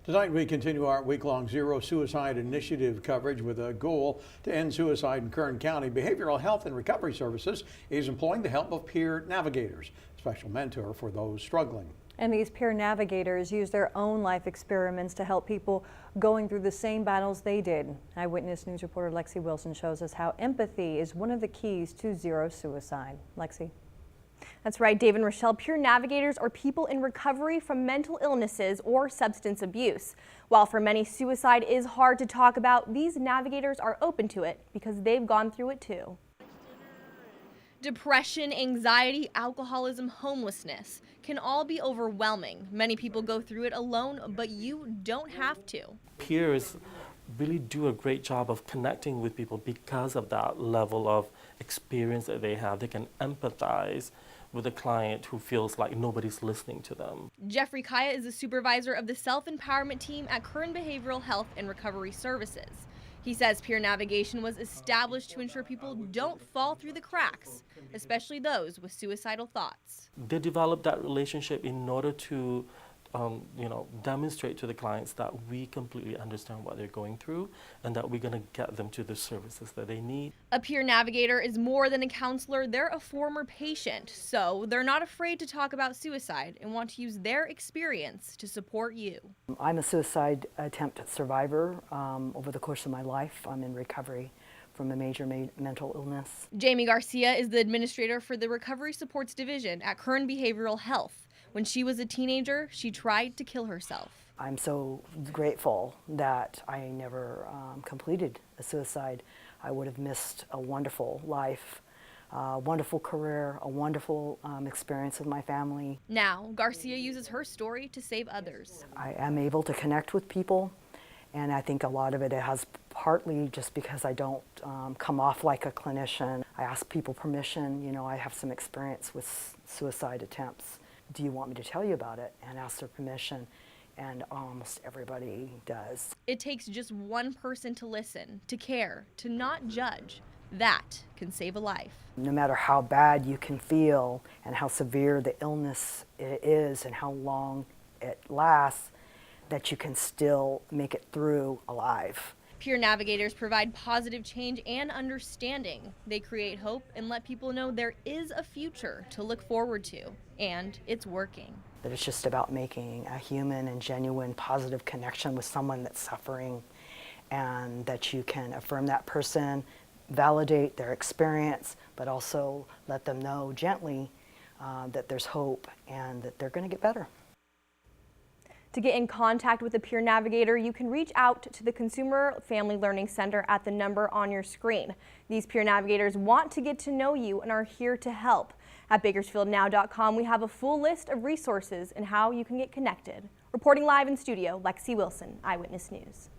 Tonight we continue our week-long Zero Suicide Initiative coverage with a goal to end suicide in Kern County. Behavioral Health and Recovery Services is employing the help of peer navigators, a special mentor for those struggling. And these peer navigators use their own life experiments to help people going through the same battles they did. Eyewitness News reporter Lexi Wilson shows us how empathy is one of the keys to zero suicide. Lexi. That's right, Dave and Rochelle. Peer navigators are people in recovery from mental illnesses or substance abuse. While for many suicide is hard to talk about, these navigators are open to it because they've gone through it too. Depression, anxiety, alcoholism, homelessness can all be overwhelming. Many people go through it alone, but you don't have to. Peers really do a great job of connecting with people because of that level of experience that they have. They can empathize with a client who feels like nobody's listening to them. Jeffrey Kaya is the supervisor of the self-empowerment team at Kern Behavioral Health and Recovery Services. He says peer navigation was established to ensure people don't fall through the cracks, especially those with suicidal thoughts. They develop that relationship in order to demonstrate to the clients that we completely understand what they're going through and that we're going to get them to the services that they need. A peer navigator is more than a counselor. They're a former patient, so they're not afraid to talk about suicide and want to use their experience to support you. I'm a suicide attempt survivor. Over the course of my life, I'm in recovery from a major mental illness. Jamie Garcia is the administrator for the Recovery Supports Division at Kern Behavioral Health. When she was a teenager, she tried to kill herself. I'm so grateful that I never completed a suicide. I would have missed a wonderful life, a wonderful career, a wonderful experience with my family. Now, Garcia uses her story to save others. I am able to connect with people, and I think a lot of it has partly just because I don't come off like a clinician. I ask people permission. You know, I have some experience with suicide attempts. Do you want me to tell you about it? And ask their permission, and almost everybody does. It takes just one person to listen, to care, to not judge. That can save a life. No matter how bad you can feel and how severe the illness is and how long it lasts, that you can still make it through alive. Peer navigators provide positive change and understanding. They create hope and let people know there is a future to look forward to, and it's working. That it's just about making a human and genuine positive connection with someone that's suffering, and that you can affirm that person, validate their experience, but also let them know gently that there's hope and that they're going to get better. To get in contact with a peer navigator, you can reach out to the Consumer Family Learning Center at the number on your screen. These peer navigators want to get to know you and are here to help. At BakersfieldNow.com, we have a full list of resources and how you can get connected. Reporting live in studio, Lexi Wilson, Eyewitness News.